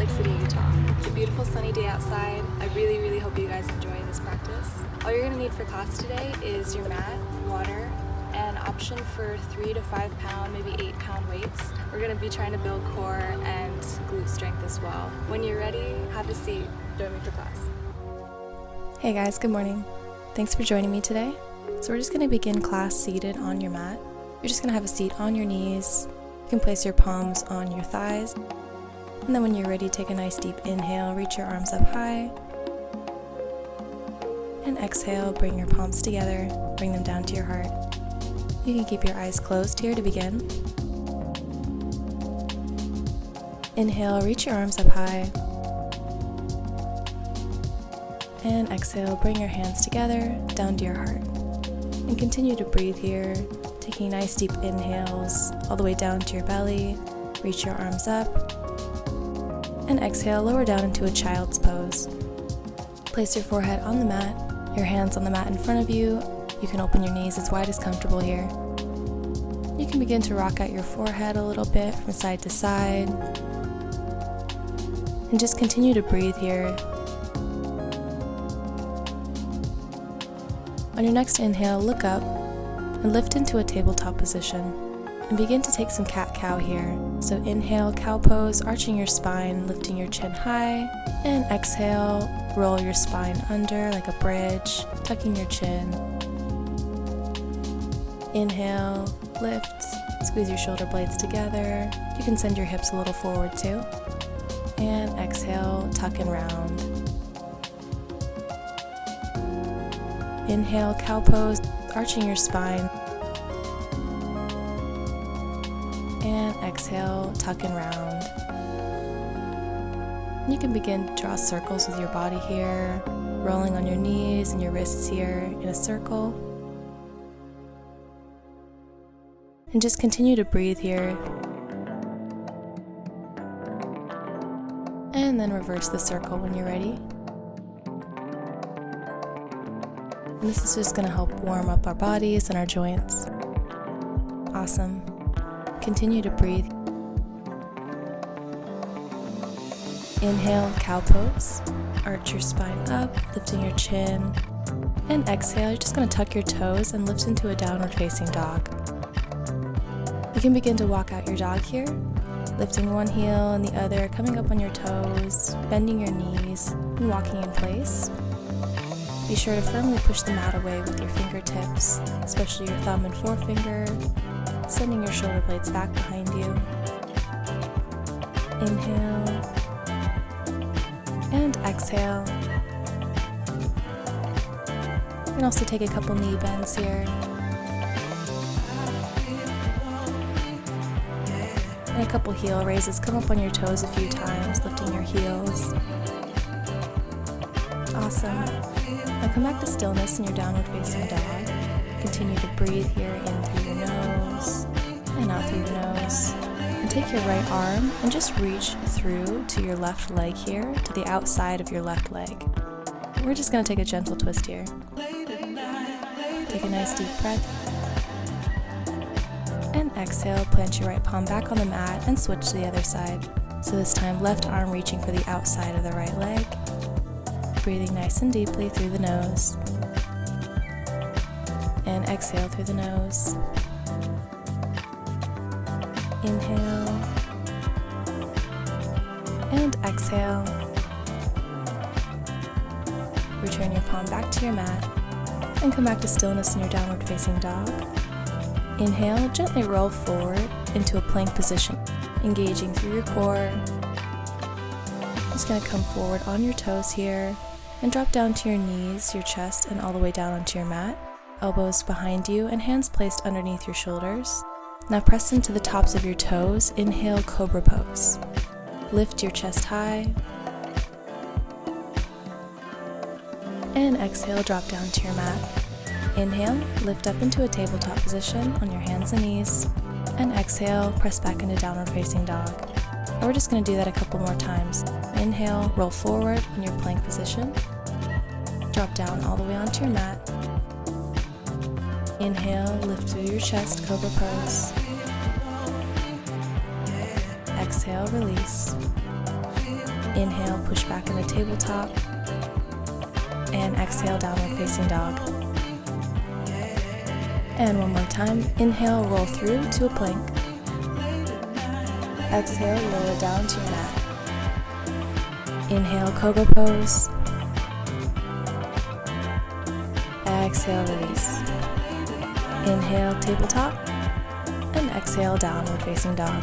Lake City, Utah. It's a beautiful sunny day outside. I really hope you guys enjoy this practice. All you're going to need for class today is your mat, water, and option for 3 to 5 pound, maybe 8 pound weights. We're going to be trying to build core and glute strength as well. When you're ready, have a seat. Join me for class. Hey guys, good morning. Thanks for joining me today. So we're just going to begin class seated on your mat. You're just going to have a seat on your knees. You can place your palms on your thighs. And then when you're ready, take a nice deep inhale, reach your arms up high. And exhale, bring your palms together, bring them down to your heart. You can keep your eyes closed here to begin. Inhale, reach your arms up high. And exhale, bring your hands together, down to your heart. And continue to breathe here, taking nice deep inhales all the way down to your belly. Reach your arms up. And exhale, lower down into a child's pose. Place your forehead on the mat, your hands on the mat in front of you. You can open your knees as wide as comfortable here. You can begin to rock out your forehead a little bit from side to side. And just continue to breathe here. On your next inhale, look up and lift into a tabletop position. And begin to take some cat-cow here. So inhale, cow pose, arching your spine, lifting your chin high. And exhale, roll your spine under like a bridge, tucking your chin. Inhale, lift, squeeze your shoulder blades together. You can send your hips a little forward too. And exhale, tuck and round. Inhale, cow pose, arching your spine. And exhale, tuck and round. You can begin to draw circles with your body here, rolling on your knees and your wrists here in a circle. And just continue to breathe here. And then reverse the circle when you're ready. And this is just going to help warm up our bodies and our joints. Awesome. Continue to breathe. Inhale, cow pose. Arch your spine up, lifting your chin. And exhale, you're just going to tuck your toes and lift into a downward facing dog. You can begin to walk out your dog here, lifting one heel and the other, coming up on your toes, bending your knees, and walking in place. Be sure to firmly push the mat away with your fingertips, especially your thumb and forefinger, sending your shoulder blades back behind you. Inhale and exhale. You can also take a couple knee bends here. And a couple heel raises. Come up on your toes a few times, lifting your heels. Awesome. Now come back to stillness in your downward facing dog. Continue to breathe here in through your nose and out through your nose. And take your right arm and just reach through to your left leg here, to the outside of your left leg. We're just going to take a gentle twist here. Take a nice deep breath. And exhale, plant your right palm back on the mat and switch to the other side. So this time, left arm reaching for the outside of the right leg. Breathing nice and deeply through the nose. And exhale through the nose. Inhale. And exhale. Return your palm back to your mat. And come back to stillness in your downward facing dog. Inhale, gently roll forward into a plank position, engaging through your core. Just going to come forward on your toes here and drop down to your knees, your chest, and all the way down onto your mat. Elbows behind you and hands placed underneath your shoulders. Now press into the tops of your toes. Inhale, cobra pose. Lift your chest high. And exhale, drop down to your mat. Inhale, lift up into a tabletop position on your hands and knees. And exhale, press back into downward facing dog. And we're just going to do that a couple more times. Inhale, roll forward in your plank position. Drop down all the way onto your mat. Inhale, lift through your chest, cobra pose. Exhale, release. Inhale, push back into tabletop. And exhale, downward facing dog. And one more time. Inhale, roll through to a plank. Exhale, lower down to your mat. Inhale, cobra pose. Exhale, release. Inhale, tabletop. And exhale, downward facing dog.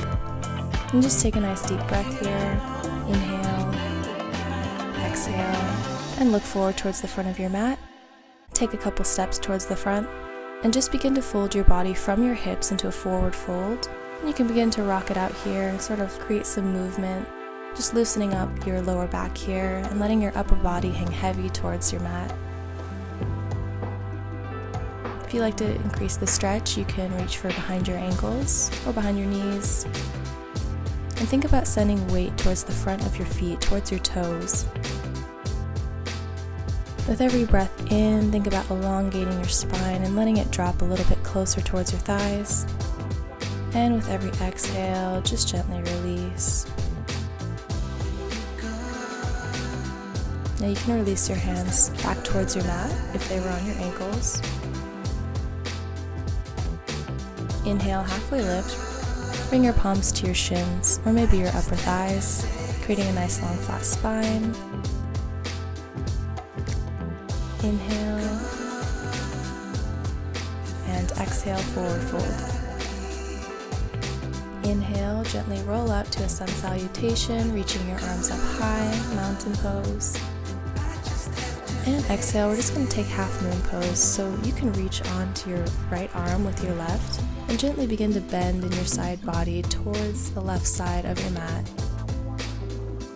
And just take a nice deep breath here. Inhale, exhale, and look forward towards the front of your mat. Take a couple steps towards the front, and just begin to fold your body from your hips into a forward fold. And you can begin to rock it out here and sort of create some movement, just loosening up your lower back here and letting your upper body hang heavy towards your mat. If you like to increase the stretch, you can reach for behind your ankles or behind your knees. And think about sending weight towards the front of your feet, towards your toes. With every breath in, think about elongating your spine and letting it drop a little bit closer towards your thighs. And with every exhale, just gently release. Now you can release your hands back towards your mat if they were on your ankles. Inhale, halfway lift. Bring your palms to your shins or maybe your upper thighs, creating a nice long flat spine. Inhale and exhale, forward fold. Inhale, gently roll up to a sun salutation, reaching your arms up high, mountain pose. And exhale, we're just going to take half moon pose, so you can reach onto your right arm with your left and gently begin to bend in your side body towards the left side of your mat.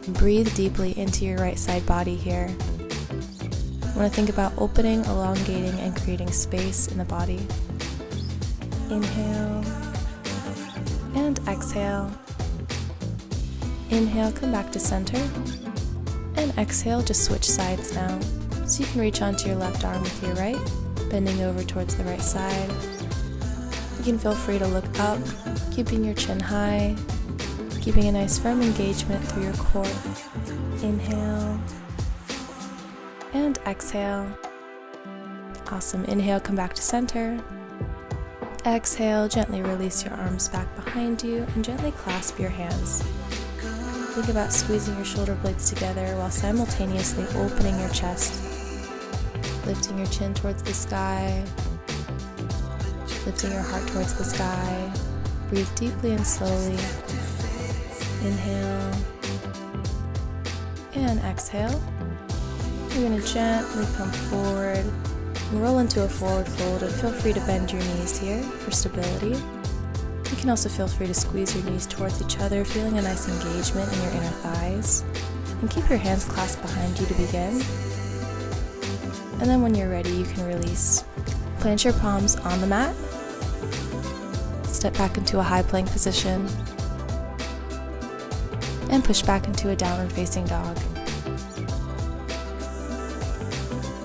And breathe deeply into your right side body here. I want to think about opening, elongating, and creating space in the body. Inhale and exhale. Inhale, come back to center. And exhale, just switch sides now. So you can reach onto your left arm with your right, bending over towards the right side. You can feel free to look up, keeping your chin high, keeping a nice firm engagement through your core. Inhale and exhale. Awesome. Inhale, come back to center. Exhale, gently release your arms back behind you and gently clasp your hands. Think about squeezing your shoulder blades together while simultaneously opening your chest, lifting your chin towards the sky, lifting your heart towards the sky. Breathe deeply and slowly. Inhale and exhale. You're going to gently come forward and roll into a forward fold, and feel free to bend your knees here for stability. You can also feel free to squeeze your knees towards each other, feeling a nice engagement in your inner thighs. And keep your hands clasped behind you to begin. And then when you're ready, you can release. Plant your palms on the mat. Step back into a high plank position. And push back into a downward facing dog.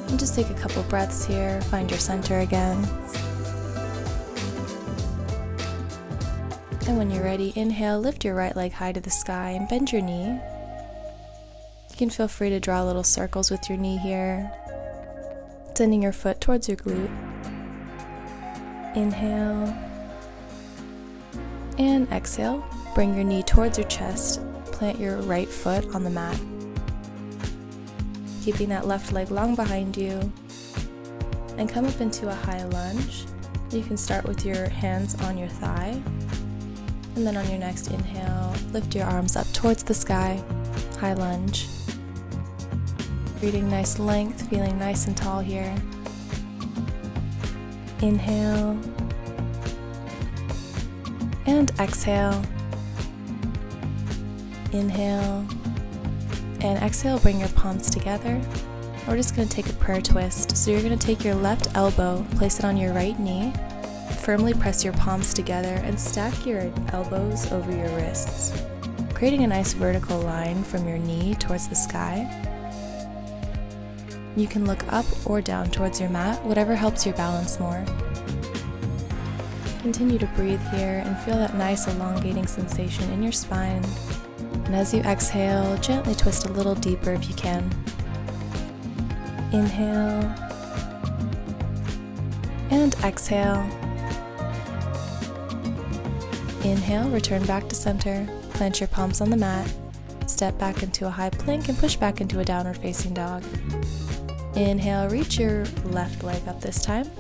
And just take a couple breaths here, find your center again. And when you're ready, inhale, lift your right leg high to the sky and bend your knee. You can feel free to draw little circles with your knee here, sending your foot towards your glute. Inhale and exhale. Bring your knee towards your chest. Plant your right foot on the mat. Keeping that left leg long behind you. And come up into a high lunge. You can start with your hands on your thigh. And then on your next inhale, lift your arms up towards the sky. High lunge. Creating nice length, feeling nice and tall here. Inhale. And exhale. Inhale. And exhale, bring your palms together. We're just going to take a prayer twist. So you're going to take your left elbow, place it on your right knee, firmly press your palms together, and stack your elbows over your wrists, creating a nice vertical line from your knee towards the sky. You can look up or down towards your mat, whatever helps your balance more. Continue to breathe here and feel that nice elongating sensation in your spine. And as you exhale, gently twist a little deeper if you can. Inhale and exhale. Inhale, return back to center, plant your palms on the mat, step back into a high plank and push back into a downward facing dog. Inhale, reach your left leg up this time.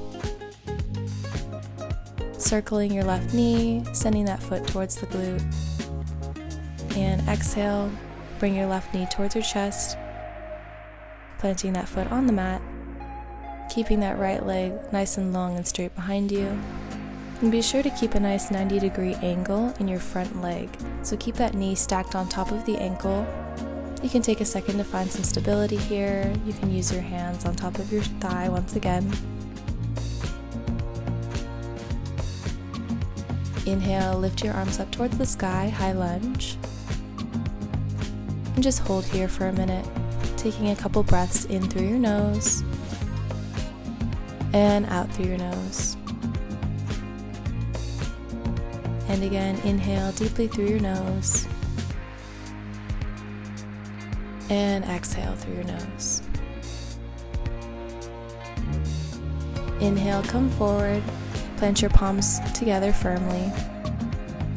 Circling your left knee, sending that foot towards the glute. And exhale, bring your left knee towards your chest, planting that foot on the mat, keeping that right leg nice and long and straight behind you. And be sure to keep a nice 90-degree angle in your front leg. So keep that knee stacked on top of the ankle. You can take a second to find some stability here. You can use your hands on top of your thigh once again. Inhale, lift your arms up towards the sky, high lunge. And just hold here for a minute, taking a couple breaths in through your nose and out through your nose. And again, inhale deeply through your nose and exhale through your nose. Inhale, come forward, plant your palms together firmly,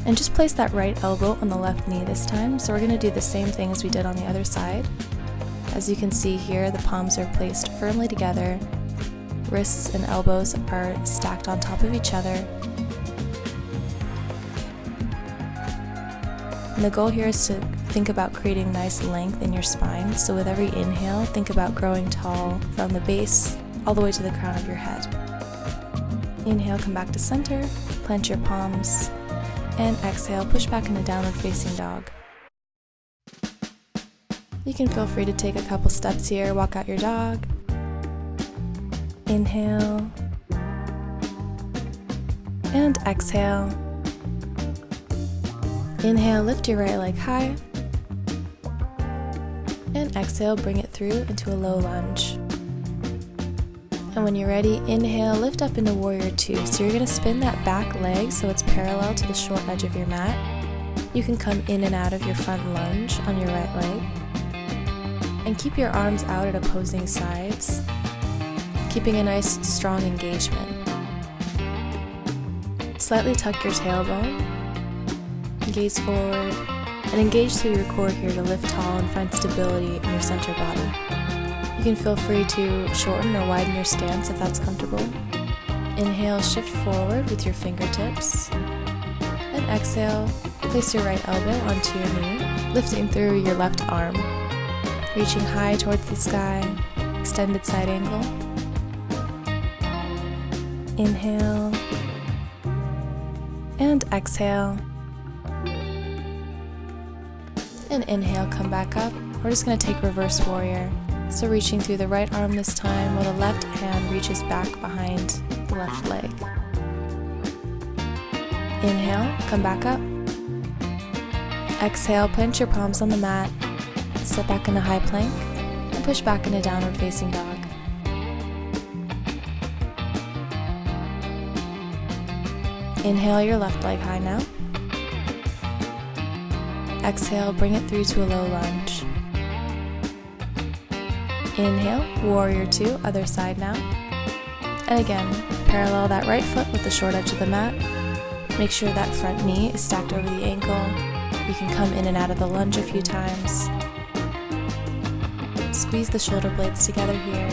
and just place that right elbow on the left knee this time. So we're going to do the same thing as we did on the other side. As you can see here, the palms are placed firmly together, wrists and elbows are stacked on top of each other. And the goal here is to think about creating nice length in your spine. So with every inhale, think about growing tall from the base all the way to the crown of your head. Inhale, come back to center, plant your palms, and exhale, push back into downward facing dog. You can feel free to take a couple steps here, walk out your dog. Inhale, and exhale. Inhale, lift your right leg high, and exhale, bring it through into a low lunge. And when you're ready, inhale, lift up into Warrior 2. So you're going to spin that back leg so it's parallel to the short edge of your mat. You can come in and out of your front lunge on your right leg. And keep your arms out at opposing sides, keeping a nice, strong engagement. Slightly tuck your tailbone, gaze forward, and engage through your core here to lift tall and find stability in your center body. You can feel free to shorten or widen your stance if that's comfortable. Inhale, shift forward with your fingertips. And exhale, place your right elbow onto your knee, lifting through your left arm. Reaching high towards the sky, extended side angle. Inhale. And exhale. And inhale, come back up. We're just going to take reverse warrior. So reaching through the right arm this time while the left hand reaches back behind the left leg. Inhale, come back up. Exhale, plant your palms on the mat. Step back into high plank and push back into downward facing dog. Inhale your left leg high now. Exhale, bring it through to a low lunge. Inhale, Warrior 2, other side now. And again, parallel that right foot with the short edge of the mat. Make sure that front knee is stacked over the ankle. You can come in and out of the lunge a few times. Squeeze the shoulder blades together here.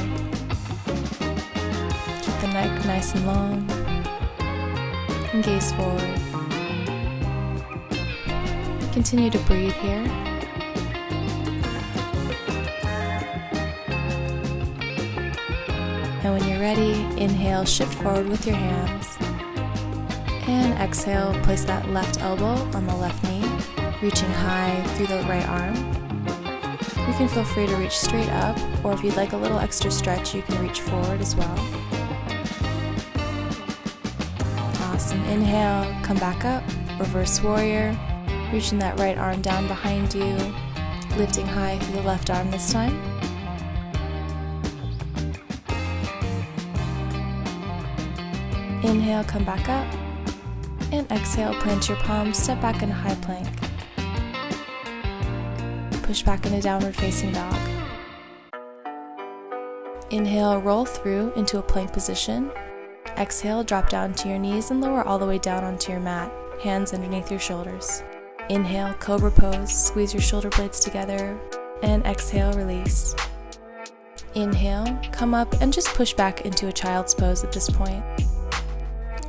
Keep the neck nice and long. And gaze forward. Continue to breathe here. And when you're ready, inhale, shift forward with your hands. And exhale, place that left elbow on the left knee, reaching high through the right arm. You can feel free to reach straight up, or if you'd like a little extra stretch, you can reach forward as well. Awesome. Inhale, come back up, reverse warrior, reaching that right arm down behind you, lifting high through the left arm this time. Inhale, come back up, and exhale, plant your palms, step back into high plank. push back into downward facing dog. Inhale, roll through into a plank position. Exhale, drop down to your knees and lower all the way down onto your mat, hands underneath your shoulders. Inhale, cobra pose, squeeze your shoulder blades together, and exhale, release. Inhale, come up and just push back into a child's pose at this point.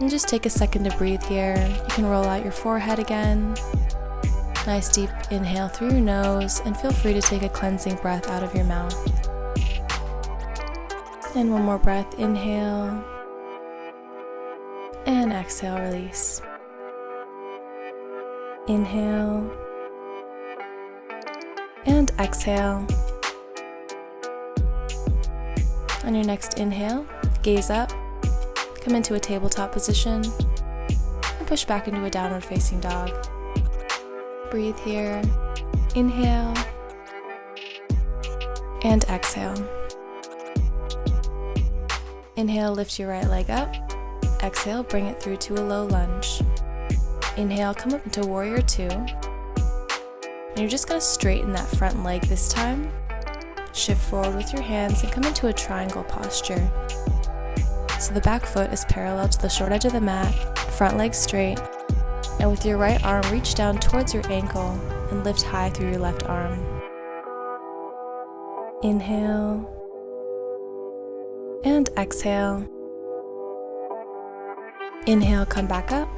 And just take a second to breathe here. You can roll out your forehead again. Nice deep inhale through your nose, and feel free to take a cleansing breath out of your mouth. And one more breath, inhale, and exhale, release. Inhale, and exhale. On your next inhale, gaze up, come into a tabletop position, and push back into a downward facing dog. Breathe here, inhale, and exhale. Inhale, lift your right leg up. Exhale, bring it through to a low lunge. Inhale, come up into warrior two. And you're just going to straighten that front leg this time. Shift forward with your hands and come into a triangle posture. So the back foot is parallel to the short edge of the mat, front leg straight, and with your right arm, reach down towards your ankle and lift high through your left arm. Inhale, and exhale. Inhale, come back up,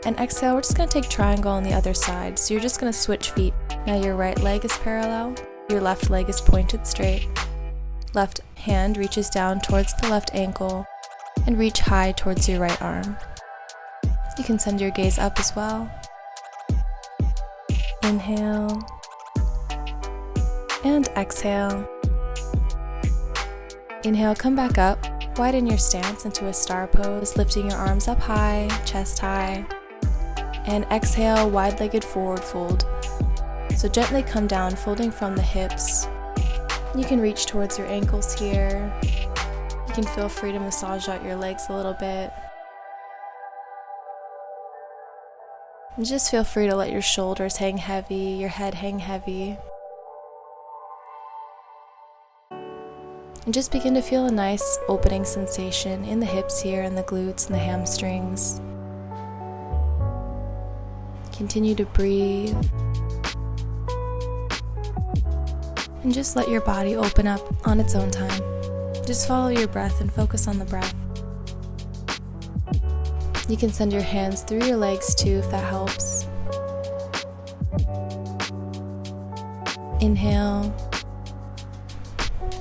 and exhale, we're just going to take triangle on the other side. So you're just going to switch feet. Now your right leg is parallel, your left leg is pointed straight. Left hand reaches down towards the left ankle and reach high towards your right arm. You can send your gaze up as well. Inhale, and exhale. Inhale, come back up, widen your stance into a star pose, lifting your arms up high, chest high. And exhale, wide-legged forward fold. So gently come down, folding from the hips. You can reach towards your ankles here. You can feel free to massage out your legs a little bit. And just feel free to let your shoulders hang heavy, your head hang heavy. And just begin to feel a nice opening sensation in the hips here, and the glutes and the hamstrings. Continue to breathe. And just let your body open up on its own time. Just follow your breath and focus on the breath. You can send your hands through your legs too if that helps. Inhale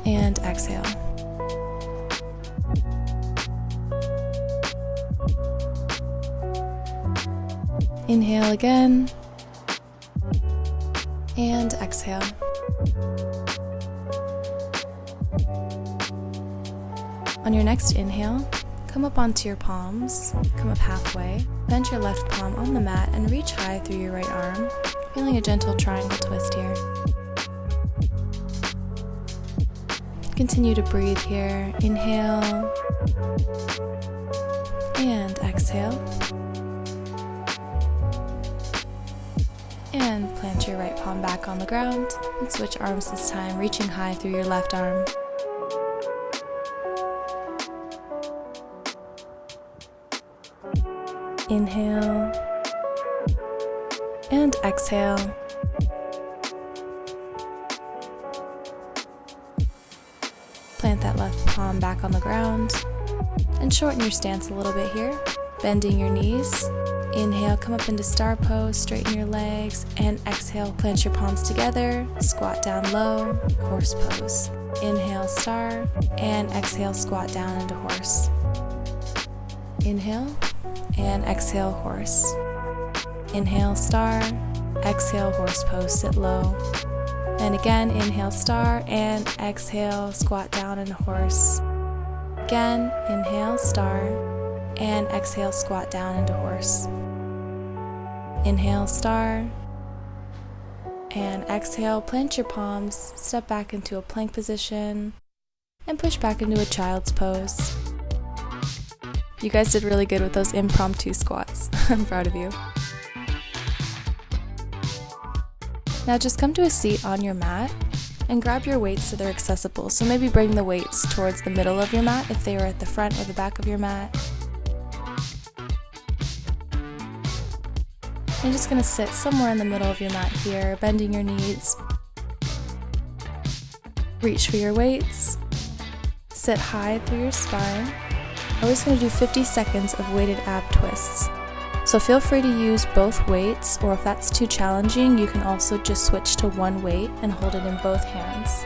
and exhale. Inhale again and exhale. On your next inhale, come up onto your palms, come up halfway, bend your left palm on the mat and reach high through your right arm, feeling a gentle triangle twist here. Continue to breathe here. Inhale and exhale. And plant your right palm back on the ground and switch arms this time, reaching high through your left arm. Inhale and exhale. Plant that left palm back on the ground and shorten your stance a little bit here, bending your knees. Inhale, come up into star pose, straighten your legs, and exhale, plant your palms together, squat down low, horse pose. Inhale, star, and exhale, squat down into horse. Inhale, and exhale, horse. Inhale, star, exhale, horse pose, sit low. And again, inhale, star, and exhale, squat down into horse. Again, inhale, star, and exhale, squat down into horse. Inhale, star, and exhale, plant your palms, step back into a plank position, and push back into a child's pose. You guys did really good with those impromptu squats. I'm proud of you. Now just come to a seat on your mat and grab your weights so they're accessible. So maybe bring the weights towards the middle of your mat if they are at the front or the back of your mat. You're just going to sit somewhere in the middle of your mat here, bending your knees. Reach for your weights. Sit high through your spine. We're always going to do 50 seconds of weighted ab twists. So feel free to use both weights, or if that's too challenging, you can also just switch to one weight and hold it in both hands.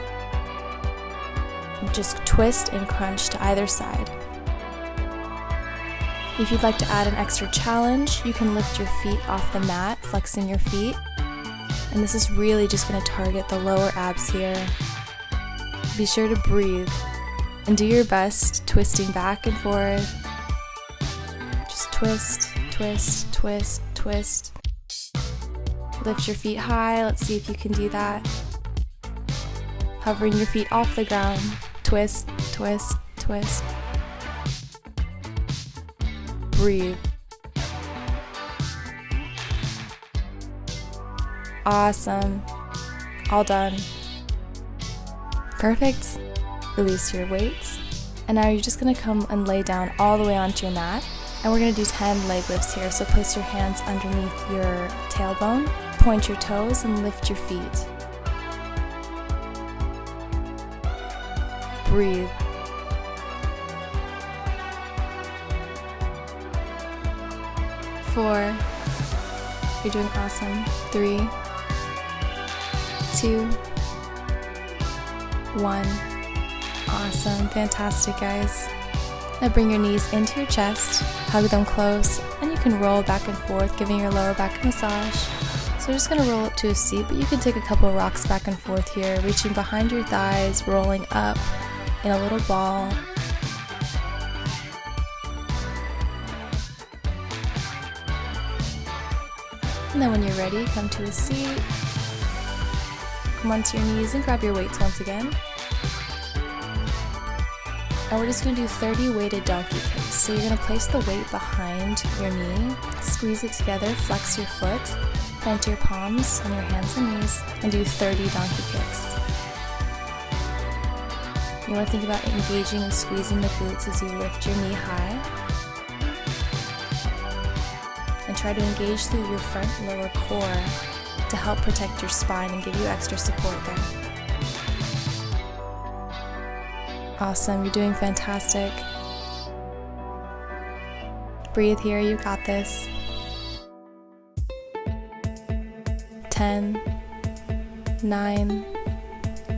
And just twist and crunch to either side. If you'd like to add an extra challenge, you can lift your feet off the mat, flexing your feet. And this is really just going to target the lower abs here. Be sure to breathe and do your best twisting back and forth. Just twist, twist, twist, twist. Lift your feet high. Let's see if you can do that. Hovering your feet off the ground. Twist, twist, twist. Breathe. Awesome. All done. Perfect. Release your weights. And now you're just going to come and lay down all the way onto your mat. And we're going to do 10 leg lifts here. So place your hands underneath your tailbone, point your toes, and lift your feet. Breathe. Four. You're doing awesome. 3, 2, 1. Awesome. Fantastic, guys. Now bring your knees into your chest, hug them close, and you can roll back and forth, giving your lower back a massage. So we're just going to roll up to a seat, but you can take a couple rocks back and forth here, reaching behind your thighs, rolling up in a little ball. And then when you're ready, come to a seat. Come onto your knees and grab your weights once again. And we're just going to do 30 weighted donkey kicks. So you're going to place the weight behind your knee, squeeze it together, flex your foot, plant your palms on your hands and knees, and do 30 donkey kicks. You want to think about engaging and squeezing the glutes as you lift your knee high. And try to engage through your front and lower core to help protect your spine and give you extra support there. Awesome, you're doing fantastic. Breathe here, you got this. 10, 9,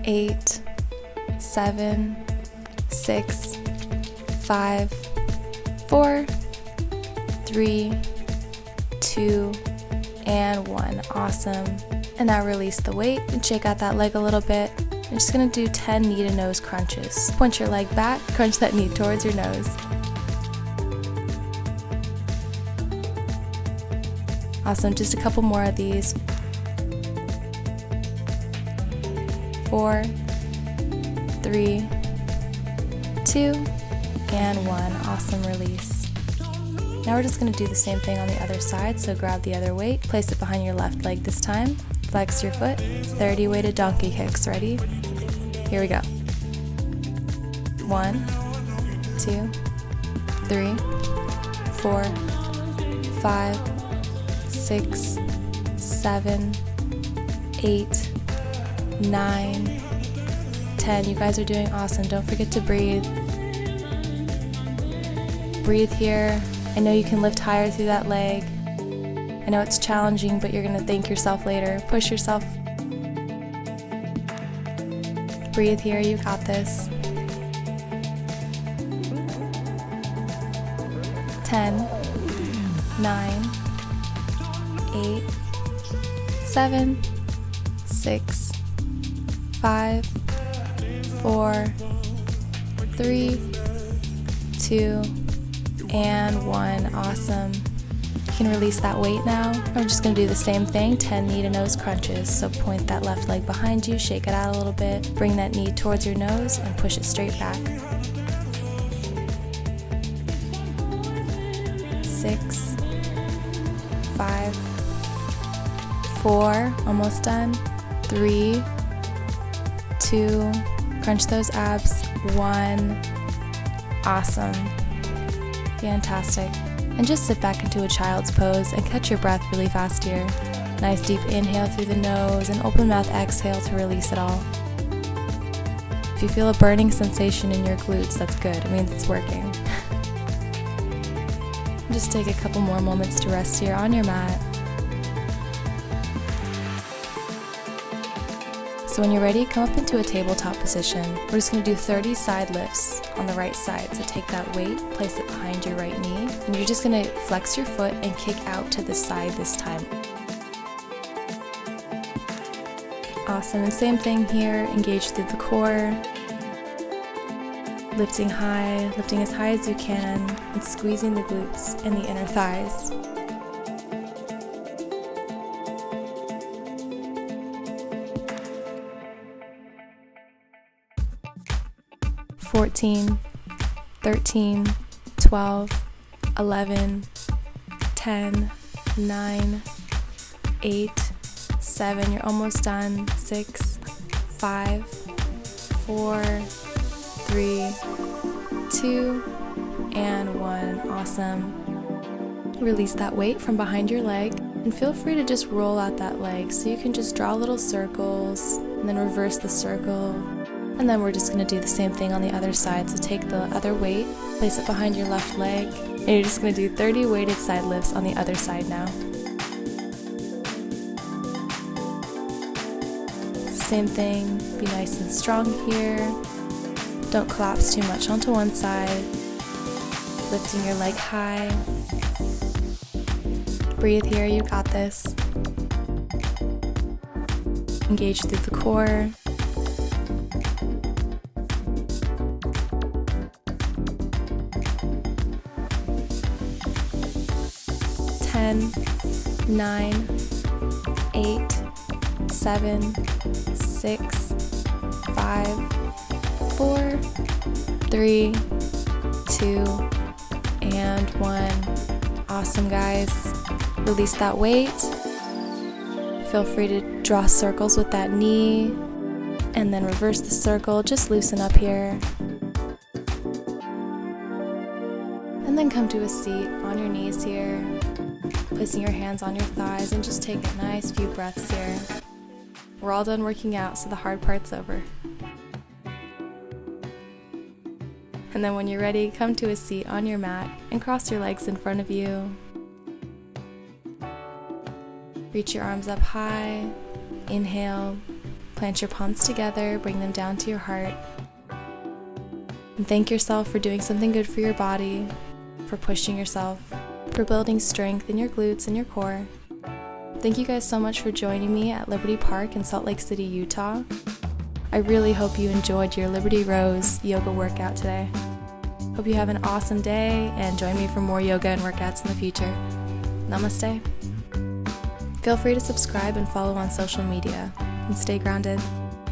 8, 7, 6, 5, 4, 3, 2, and 1. Awesome. And now release the weight and shake out that leg a little bit. I'm just going to do 10 knee to nose crunches. Point your leg back, crunch that knee towards your nose. Awesome, just a couple more of these. 4, 3, 2, and 1. Awesome, release. Now we're just going to do the same thing on the other side, so grab the other weight, place it behind your left leg this time, flex your foot, 30 weighted donkey kicks. Ready? Here we go. 1, 2, 3, 4, 5, 6, 7, 8, 9, 10. You guys are doing awesome. Don't forget to breathe. Breathe here. I know you can lift higher through that leg. I know it's challenging, but you're going to thank yourself later. Push yourself. Breathe here, you got this. 10, 9, 8, 7, 6, 5, 4, 3, 2, and 1. Awesome. You can release that weight now. I'm just going to do the same thing, 10 knee to nose crunches. So point that left leg behind you, shake it out a little bit, bring that knee towards your nose and push it straight back. 6, 5, 4, 4, almost done. 3, 2, crunch those abs. 1, awesome, fantastic. And just sit back into a child's pose and catch your breath really fast here. Nice deep inhale through the nose and open mouth exhale to release it all. If you feel a burning sensation in your glutes, that's good. It means it's working. Just take a couple more moments to rest here on your mat. So when you're ready, come up into a tabletop position. We're just going to do 30 side lifts on the right side. So take that weight, place it behind your right knee, and you're just going to flex your foot and kick out to the side this time. Awesome, and same thing here, engage through the core, lifting as high as you can, and squeezing the glutes and the inner thighs. "14, 13, 12, 11, 10, 9, 8, 7, you're almost done. 6, 5, 4, 3, 2, and 1. Awesome. Release that weight from behind your leg and feel free to just roll out that leg. So you can just draw little circles and then reverse the circle. And then we're just going to do the same thing on the other side. So take the other weight, place it behind your left leg, and you're just going to do 30 weighted side lifts on the other side now. Same thing, be nice and strong here. Don't collapse too much onto one side. Lifting your leg high. Breathe here, you got this. Engage through the core. Ten, 9, 8, 7, 6, 5, 4, 3, 2, and 1. Awesome, guys. Release that weight. Feel free to draw circles with that knee and then reverse the circle. Just loosen up here. And then come to a seat on your knees here, placing your hands on your thighs, and just take a nice few breaths here. We're all done working out, so the hard part's over. And then when you're ready, come to a seat on your mat and cross your legs in front of you. Reach your arms up high. Inhale. Plant your palms together, bring them down to your heart. And thank yourself for doing something good for your body, for pushing yourself, for building strength in your glutes and your core. Thank you guys so much for joining me at Liberty Park in Salt Lake City, Utah. I really hope you enjoyed your Liberty Rose yoga workout today. Hope you have an awesome day and join me for more yoga and workouts in the future. Namaste. Feel free to subscribe and follow on social media, and stay grounded.